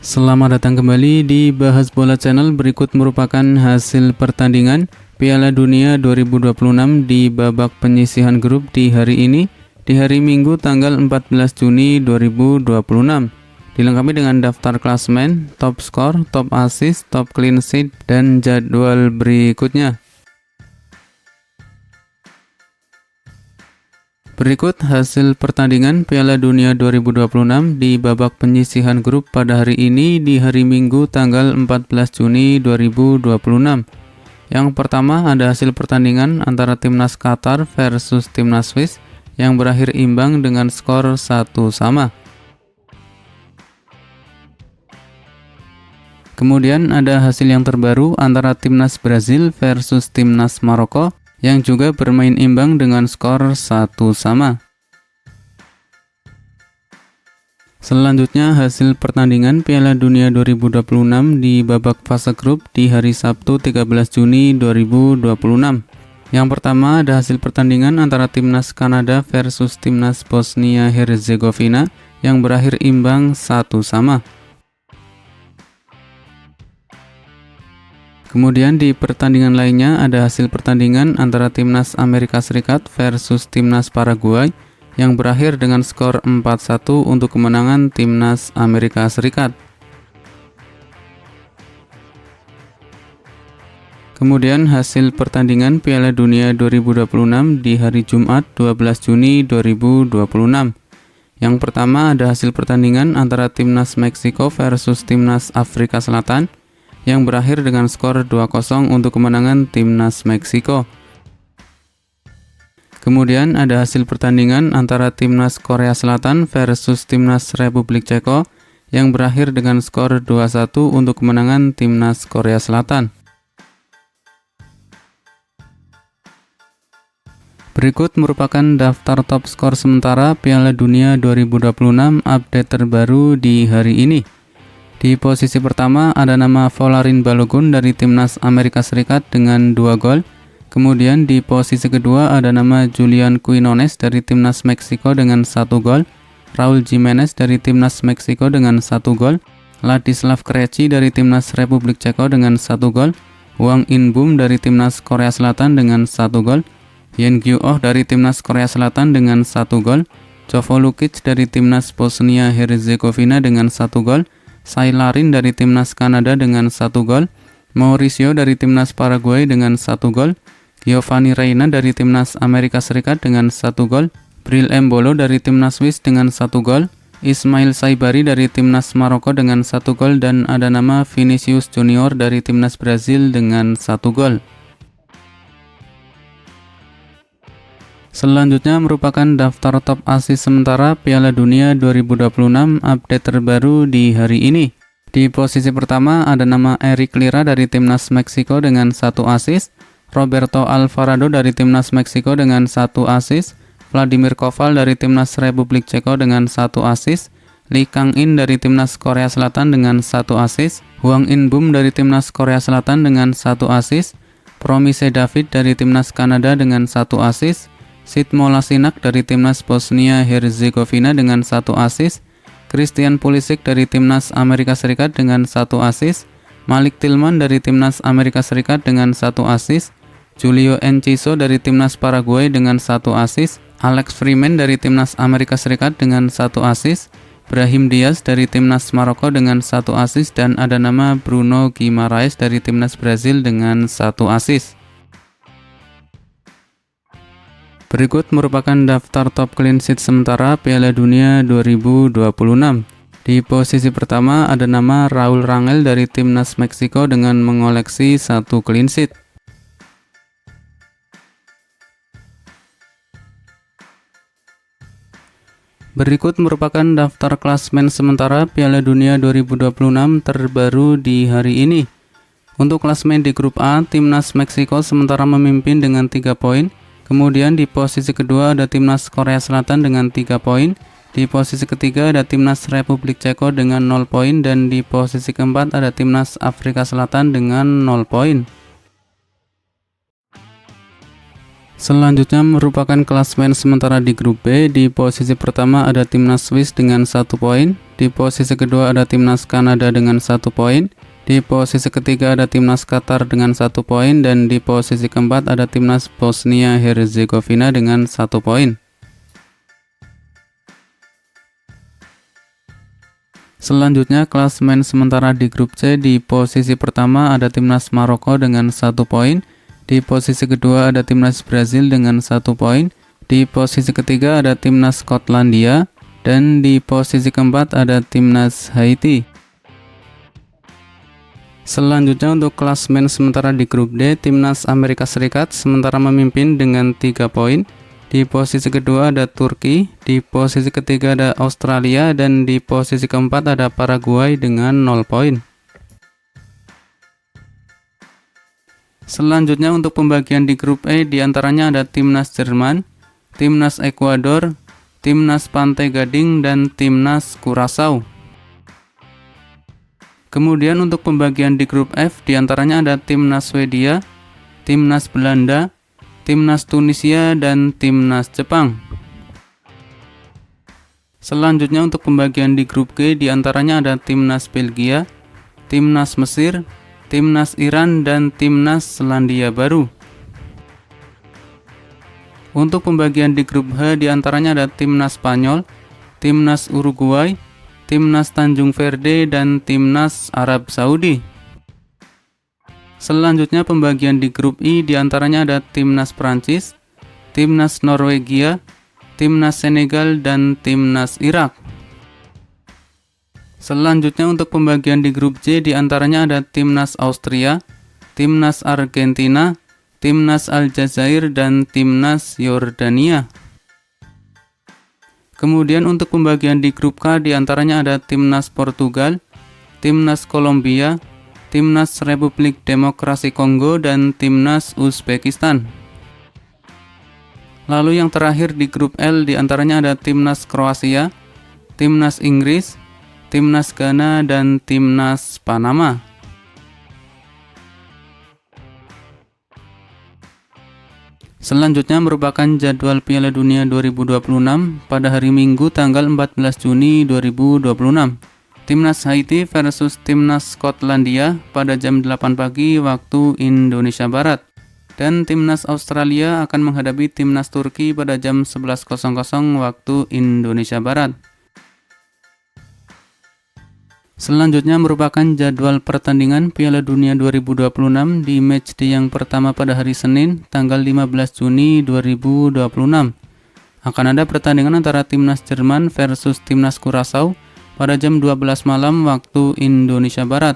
Selamat datang kembali di Bahas Bola Channel. Berikut merupakan hasil pertandingan Piala Dunia 2026 di babak penyisihan grup di hari ini, di hari Minggu tanggal 14 Juni 2026. Dilengkapi dengan daftar klasemen, top skor, top assist, top clean sheet, dan jadwal berikutnya. Berikut hasil pertandingan Piala Dunia 2026 di babak penyisihan grup pada hari ini di hari Minggu tanggal 14 Juni 2026. Yang pertama ada hasil pertandingan antara Timnas Qatar versus Timnas Swiss yang berakhir imbang dengan skor 1-1. Kemudian ada hasil yang terbaru antara Timnas Brazil versus Timnas Maroko yang juga bermain imbang dengan skor 1-1. Selanjutnya hasil pertandingan Piala Dunia 2026 di babak fase grup di hari Sabtu 13 Juni 2026. Yang pertama ada hasil pertandingan antara Timnas Kanada versus Timnas Bosnia Herzegovina yang berakhir imbang 1-1. Kemudian di pertandingan lainnya ada hasil pertandingan antara Timnas Amerika Serikat versus Timnas Paraguay yang berakhir dengan skor 4-1 untuk kemenangan Timnas Amerika Serikat. Kemudian hasil pertandingan Piala Dunia 2026 di hari Jumat 12 Juni 2026. Yang pertama ada hasil pertandingan antara Timnas Meksiko versus Timnas Afrika Selatan yang berakhir dengan skor 2-0 untuk kemenangan Timnas Meksiko. Kemudian ada hasil pertandingan antara Timnas Korea Selatan versus Timnas Republik Ceko yang berakhir dengan skor 2-1 untuk kemenangan Timnas Korea Selatan. Berikut merupakan daftar top skor sementara Piala Dunia 2026 update terbaru di hari ini. Di posisi pertama ada nama Folarin Balogun dari Timnas Amerika Serikat dengan 2 gol. Kemudian di posisi kedua ada nama Julian Quinones dari Timnas Meksiko dengan 1 gol. Raul Jimenez dari Timnas Meksiko dengan 1 gol. Ladislav Krejci dari Timnas Republik Ceko dengan 1 gol. Hwang In-bum dari Timnas Korea Selatan dengan 1 gol. Yen Gyu-oh dari Timnas Korea Selatan dengan 1 gol. Jovo Lukic dari Timnas Bosnia Herzegovina dengan 1 gol. Sailarin dari Timnas Kanada dengan 1 gol, Mauricio dari Timnas Paraguay dengan 1 gol, Giovanni Reina dari Timnas Amerika Serikat dengan 1 gol, Bril Embolo dari Timnas Swiss dengan 1 gol, Ismail Saibari dari Timnas Maroko dengan 1 gol, dan ada nama Vinicius Junior dari Timnas Brazil dengan 1 gol. Selanjutnya merupakan daftar top assist sementara Piala Dunia 2026 update terbaru di hari ini. Di posisi pertama ada nama Eric Lira dari Timnas Meksiko dengan 1 assist, Roberto Alvarado dari Timnas Meksiko dengan 1 assist, Vladimir Koval dari Timnas Republik Ceko dengan 1 assist, Lee Kang-in dari Timnas Korea Selatan dengan 1 assist, Hwang In-bum dari Timnas Korea Selatan dengan 1 assist, Promise David dari Timnas Kanada dengan 1 assist, Sitmo Lasinak dari Timnas Bosnia Herzegovina dengan 1 assist, Christian Pulisic dari Timnas Amerika Serikat dengan 1 assist, Malik Tillman dari Timnas Amerika Serikat dengan 1 assist, Julio Enciso dari Timnas Paraguay dengan 1 assist, Alex Freeman dari Timnas Amerika Serikat dengan 1 assist, Brahim Diaz dari Timnas Maroko dengan 1 assist, dan ada nama Bruno Guimaraes dari Timnas Brazil dengan 1 assist. Berikut merupakan daftar top clean sheet sementara Piala Dunia 2026. Di posisi pertama ada nama Raul Rangel dari Timnas Meksiko dengan mengoleksi 1 clean sheet. Berikut merupakan daftar klasemen sementara Piala Dunia 2026 terbaru di hari ini. Untuk klasemen di grup A, Timnas Meksiko sementara memimpin dengan 3 poin. Kemudian di posisi kedua ada Timnas Korea Selatan dengan 3 poin. Di posisi ketiga ada Timnas Republik Ceko dengan 0 poin. Dan di posisi keempat ada Timnas Afrika Selatan dengan 0 poin. Selanjutnya merupakan klasemen sementara di grup B. Di posisi pertama ada timnas Swiss dengan 1 poin, di posisi kedua ada timnas Kanada dengan 1 poin, di posisi ketiga ada timnas Qatar dengan 1 poin, dan di posisi keempat ada timnas Bosnia Herzegovina dengan 1 poin. Selanjutnya klasemen sementara di grup C. Di posisi pertama ada timnas Maroko dengan 1 poin, di posisi kedua ada timnas Brazil dengan 1 poin, di posisi ketiga ada timnas Skotlandia, dan di posisi keempat ada timnas Haiti. Selanjutnya untuk klasemen sementara di grup D, timnas Amerika Serikat sementara memimpin dengan 3 poin, di posisi kedua ada Turki, di posisi ketiga ada Australia, dan di posisi keempat ada Paraguay dengan 0 poin. Selanjutnya untuk pembagian di grup E, diantaranya ada timnas Jerman, timnas Ekuador, timnas Pantai Gading, dan timnas Curaçao. Kemudian untuk pembagian di grup F, diantaranya ada timnas Swedia, timnas Belanda, timnas Tunisia, dan timnas Jepang. Selanjutnya untuk pembagian di grup G, diantaranya ada timnas Belgia, timnas Mesir, timnas Iran, dan timnas Selandia Baru. Untuk pembagian di grup H, diantaranya ada timnas Spanyol, timnas Uruguay, timnas Tanjung Verde, dan timnas Arab Saudi. Selanjutnya pembagian di grup I, diantaranya ada timnas Prancis, timnas Norwegia, timnas Senegal, dan timnas Irak. Selanjutnya untuk pembagian di grup J, diantaranya ada timnas Austria, timnas Argentina, timnas Aljazair, dan timnas Yordania. Kemudian untuk pembagian di grup K, diantaranya ada timnas Portugal, timnas Kolombia, timnas Republik Demokrasi Kongo, dan timnas Uzbekistan. Lalu yang terakhir di grup L, diantaranya ada timnas Kroasia, timnas Inggris, timnas Ghana, dan timnas Panama. Selanjutnya merupakan jadwal Piala Dunia 2026 pada hari Minggu tanggal 14 Juni 2026. Timnas Haiti versus timnas Skotlandia pada jam 8 pagi waktu Indonesia Barat. Dan timnas Australia akan menghadapi timnas Turki pada jam 11.00 waktu Indonesia Barat. Selanjutnya merupakan jadwal pertandingan Piala Dunia 2026 di matchday yang pertama pada hari Senin tanggal 15 Juni 2026. Akan ada pertandingan antara timnas Jerman versus timnas Curaçao pada jam 12 malam waktu Indonesia Barat.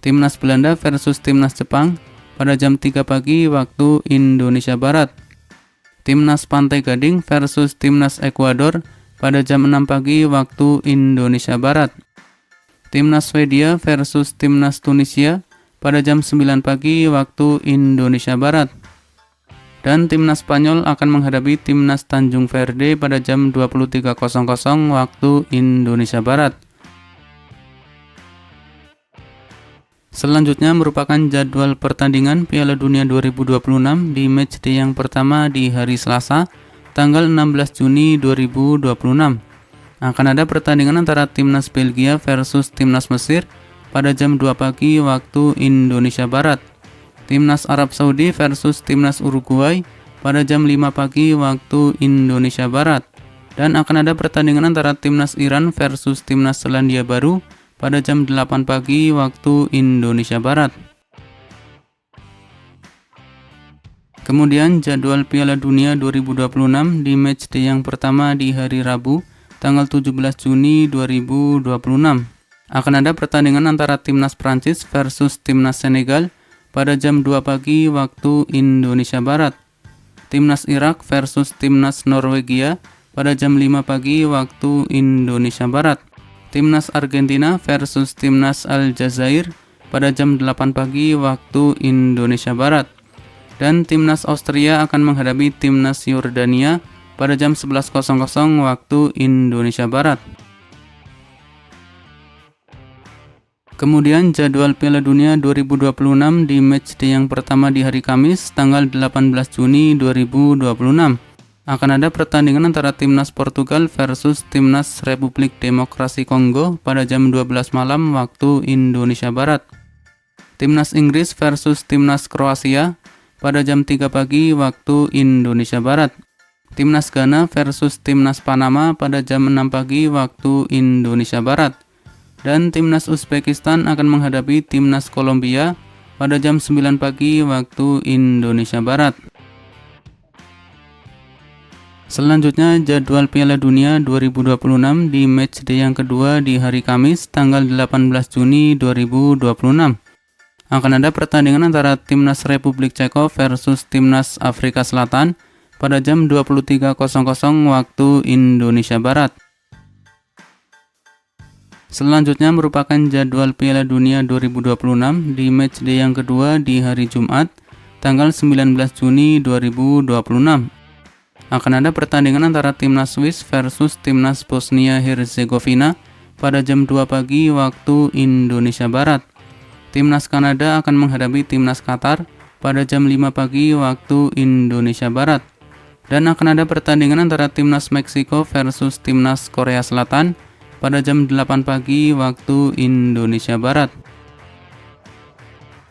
Timnas Belanda versus timnas Jepang pada jam 3 pagi waktu Indonesia Barat. Timnas Pantai Gading versus timnas Ekuador pada jam 6 pagi waktu Indonesia Barat. Timnas Swedia versus timnas Tunisia pada jam 9 pagi waktu Indonesia Barat. Dan timnas Spanyol akan menghadapi timnas Tanjung Verde pada jam 23.00 waktu Indonesia Barat. Selanjutnya merupakan jadwal pertandingan Piala Dunia 2026 di matchday yang pertama di hari Selasa, tanggal 16 Juni 2026. Akan ada pertandingan antara timnas Belgia versus timnas Mesir pada jam 2 pagi waktu Indonesia Barat. Timnas Arab Saudi versus timnas Uruguay pada jam 5 pagi waktu Indonesia Barat. Dan akan ada pertandingan antara timnas Iran versus timnas Selandia Baru pada jam 8 pagi waktu Indonesia Barat. Kemudian jadwal Piala Dunia 2026 di matchday yang pertama di hari Rabu, tanggal 17 Juni 2026. Akan ada pertandingan antara timnas Prancis versus timnas Senegal pada jam 2 pagi waktu Indonesia Barat. Timnas Irak versus timnas Norwegia pada jam 5 pagi waktu Indonesia Barat. Timnas Argentina versus timnas Aljazair pada jam 8 pagi waktu Indonesia Barat. Dan timnas Austria akan menghadapi timnas Yordania pada jam 11.00 waktu Indonesia Barat. Kemudian jadwal Piala Dunia 2026 di matchday yang pertama di hari Kamis tanggal 18 Juni 2026. Akan ada pertandingan antara timnas Portugal versus timnas Republik Demokrasi Kongo pada jam 12 malam waktu Indonesia Barat. Timnas Inggris versus timnas Kroasia pada jam 3 pagi waktu Indonesia Barat. Timnas Ghana versus timnas Panama pada jam 6 pagi waktu Indonesia Barat. Dan timnas Uzbekistan akan menghadapi timnas Kolombia pada jam 9 pagi waktu Indonesia Barat. Selanjutnya jadwal Piala Dunia 2026 di matchday yang kedua di hari Kamis tanggal 18 Juni 2026. Akan ada pertandingan antara timnas Republik Ceko versus timnas Afrika Selatan pada jam 23.00 waktu Indonesia Barat. Selanjutnya merupakan jadwal Piala Dunia 2026 di matchday yang kedua di hari Jumat tanggal 19 Juni 2026. Akan ada pertandingan antara timnas Swiss versus timnas Bosnia-Herzegovina pada jam 2 pagi waktu Indonesia Barat. Timnas Kanada akan menghadapi timnas Qatar pada jam 5 pagi waktu Indonesia Barat. Dan akan ada pertandingan antara timnas Meksiko versus timnas Korea Selatan pada jam 8 pagi waktu Indonesia Barat.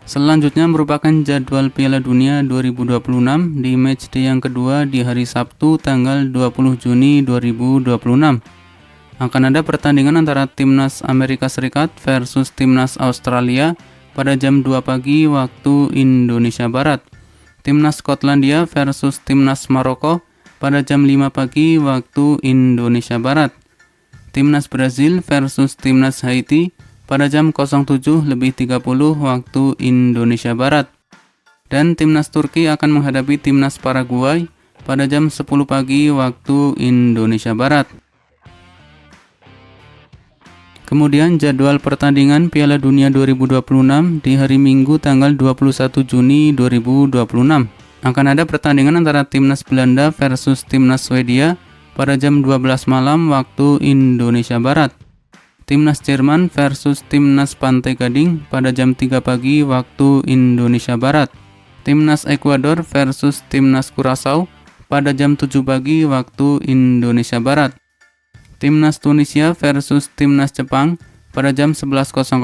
Selanjutnya merupakan jadwal Piala Dunia 2026 di matchday yang kedua di hari Sabtu tanggal 20 Juni 2026. Akan ada pertandingan antara timnas Amerika Serikat versus timnas Australia pada jam 2 pagi waktu Indonesia Barat. Timnas Skotlandia versus timnas Maroko pada jam 5 pagi waktu Indonesia Barat. Timnas Brazil versus timnas Haiti pada jam 07.30 waktu Indonesia Barat. Dan timnas Turki akan menghadapi timnas Paraguay pada jam 10 pagi waktu Indonesia Barat. Kemudian jadwal pertandingan Piala Dunia 2026 di hari Minggu tanggal 21 Juni 2026. Akan ada pertandingan antara timnas Belanda versus timnas Swedia pada jam 12 malam waktu Indonesia Barat. Timnas Jerman versus timnas Pantai Gading pada jam 3 pagi waktu Indonesia Barat. Timnas Ekuador versus timnas Curaçao pada jam 7 pagi waktu Indonesia Barat. Timnas Tunisia versus timnas Jepang pada jam 11.00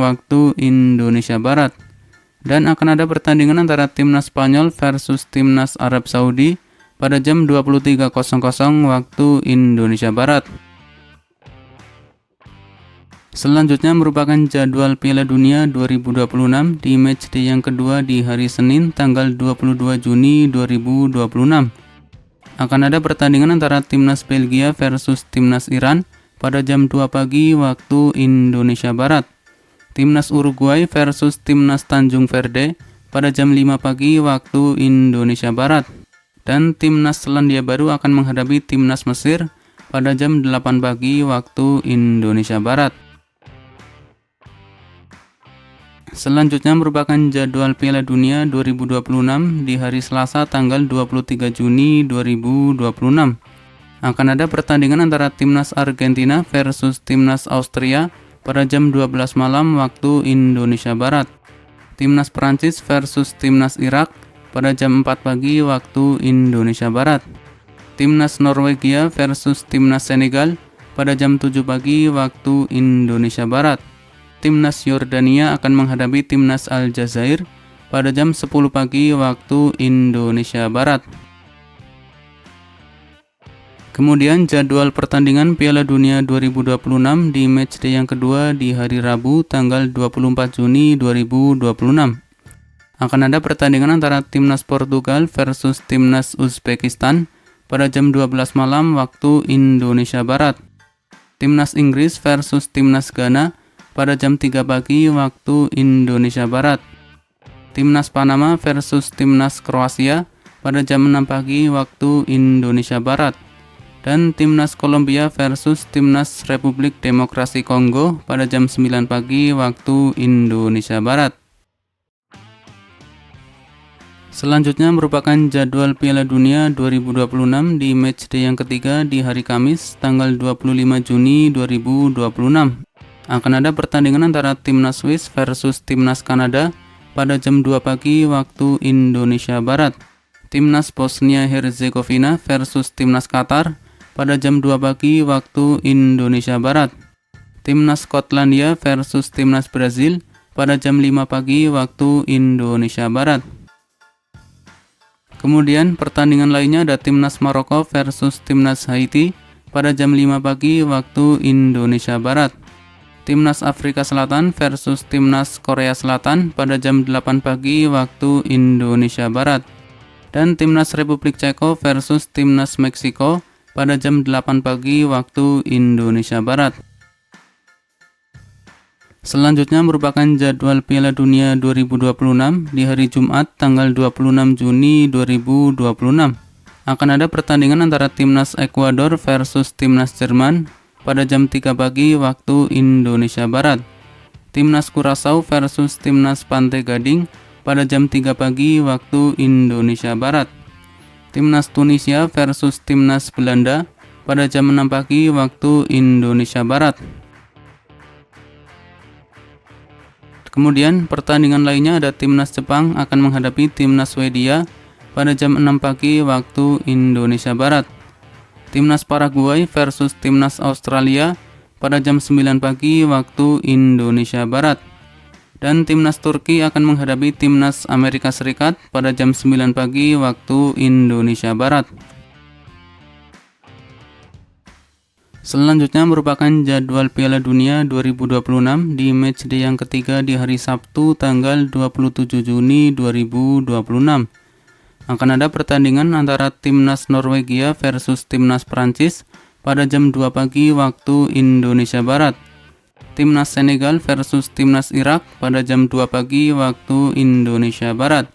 waktu Indonesia Barat. Dan akan ada pertandingan antara timnas Spanyol versus timnas Arab Saudi pada jam 23.00 waktu Indonesia Barat. Selanjutnya merupakan jadwal Piala Dunia 2026 di matchday yang kedua di hari Senin tanggal 22 Juni 2026. Akan ada pertandingan antara timnas Belgia versus timnas Iran pada jam 2 pagi waktu Indonesia Barat. Timnas Uruguay versus timnas Tanjung Verde pada jam 5 pagi waktu Indonesia Barat. Dan timnas Selandia Baru akan menghadapi timnas Mesir pada jam 8 pagi waktu Indonesia Barat. Selanjutnya merupakan jadwal Piala Dunia 2026 di hari Selasa tanggal 23 Juni 2026. Akan ada pertandingan antara timnas Argentina versus timnas Austria pada jam 12 malam waktu Indonesia Barat. Timnas Prancis versus timnas Irak pada jam 4 pagi waktu Indonesia Barat. Timnas Norwegia versus timnas Senegal pada jam 7 pagi waktu Indonesia Barat. Timnas Yordania akan menghadapi timnas Aljazair pada jam 10 pagi waktu Indonesia Barat. Kemudian jadwal pertandingan Piala Dunia 2026 di matchday yang kedua di hari Rabu tanggal 24 Juni 2026. Akan ada pertandingan antara timnas Portugal versus timnas Uzbekistan pada jam 12 malam waktu Indonesia Barat. Timnas Inggris versus timnas Ghana pada jam 3 pagi waktu Indonesia Barat. Timnas Panama versus timnas Kroasia pada jam 6 pagi waktu Indonesia Barat. Dan timnas Kolombia versus timnas Republik Demokrasi Kongo pada jam 9 pagi waktu Indonesia Barat. Selanjutnya merupakan jadwal Piala Dunia 2026 di matchday yang ketiga di hari Kamis tanggal 25 Juni 2026. akan ada pertandingan antara Timnas Swiss versus Timnas Kanada pada jam 2 pagi waktu Indonesia Barat. Timnas Bosnia Herzegovina versus Timnas Qatar pada jam 2 pagi waktu Indonesia Barat. Timnas Skotlandia versus Timnas Brazil pada jam 5 pagi waktu Indonesia Barat. Kemudian pertandingan lainnya ada Timnas Maroko versus Timnas Haiti pada jam 5 pagi waktu Indonesia Barat. Timnas Afrika Selatan versus Timnas Korea Selatan pada jam 8 pagi waktu Indonesia Barat. Dan Timnas Republik Ceko versus Timnas Meksiko pada jam 8 pagi waktu Indonesia Barat. Selanjutnya merupakan jadwal Piala Dunia 2026 di hari Jumat tanggal 26 Juni 2026. Akan ada pertandingan antara Timnas Ekuador versus Timnas Jerman pada jam 3 pagi waktu Indonesia Barat. Timnas Curaçao versus Timnas Pantai Gading pada jam 3 pagi waktu Indonesia Barat. Timnas Tunisia versus Timnas Belanda pada jam 6 pagi waktu Indonesia Barat. Kemudian pertandingan lainnya ada Timnas Jepang akan menghadapi Timnas Swedia pada jam 6 pagi waktu Indonesia Barat. Timnas Paraguay versus Timnas Australia pada jam 9 pagi waktu Indonesia Barat. Dan Timnas Turki akan menghadapi Timnas Amerika Serikat pada jam 9 pagi waktu Indonesia Barat. Selanjutnya merupakan jadwal Piala Dunia 2026 di matchday yang ketiga di hari Sabtu tanggal 27 Juni 2026. Akan ada pertandingan antara Timnas Norwegia versus Timnas Prancis pada jam 2 pagi waktu Indonesia Barat. Timnas Senegal versus Timnas Irak pada jam 2 pagi waktu Indonesia Barat.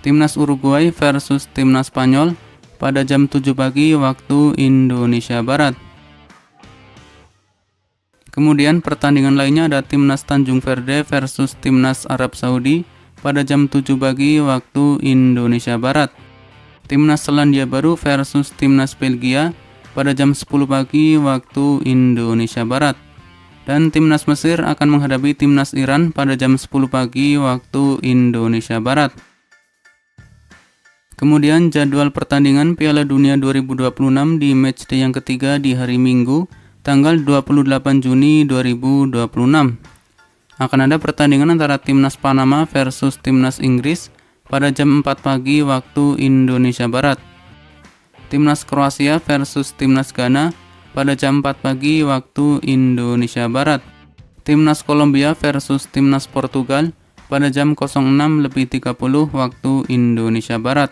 Timnas Uruguay versus Timnas Spanyol pada jam 7 pagi waktu Indonesia Barat. Kemudian pertandingan lainnya ada Timnas Tanjung Verde versus Timnas Arab Saudi pada jam 7 pagi waktu Indonesia Barat. Timnas Selandia Baru versus Timnas Belgia pada jam 10 pagi waktu Indonesia Barat. Dan Timnas Mesir akan menghadapi Timnas Iran pada jam 10 pagi waktu Indonesia Barat. Kemudian jadwal pertandingan Piala Dunia 2026 di matchday yang ketiga di hari Minggu, tanggal 28 Juni 2026. Akan ada pertandingan antara Timnas Panama versus Timnas Inggris pada jam 4 pagi waktu Indonesia Barat. Timnas Kroasia versus Timnas Ghana pada jam 4 pagi waktu Indonesia Barat. Timnas Kolombia versus Timnas Portugal pada jam 06.30 waktu Indonesia Barat.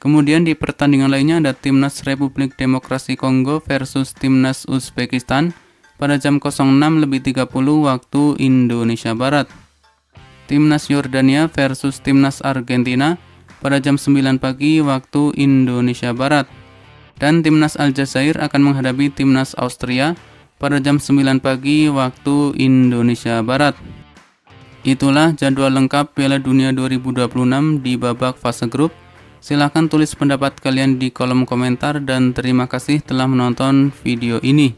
Kemudian di pertandingan lainnya ada Timnas Republik Demokrasi Kongo versus Timnas Uzbekistan pada jam 06.30 waktu Indonesia Barat. Timnas Yordania versus Timnas Argentina pada jam 9 pagi waktu Indonesia Barat. Dan Timnas Aljazair akan menghadapi Timnas Austria pada jam 9 pagi waktu Indonesia Barat. Itulah jadwal lengkap Piala Dunia 2026 di babak fase grup. Silahkan tulis pendapat kalian di kolom komentar dan terima kasih telah menonton video ini.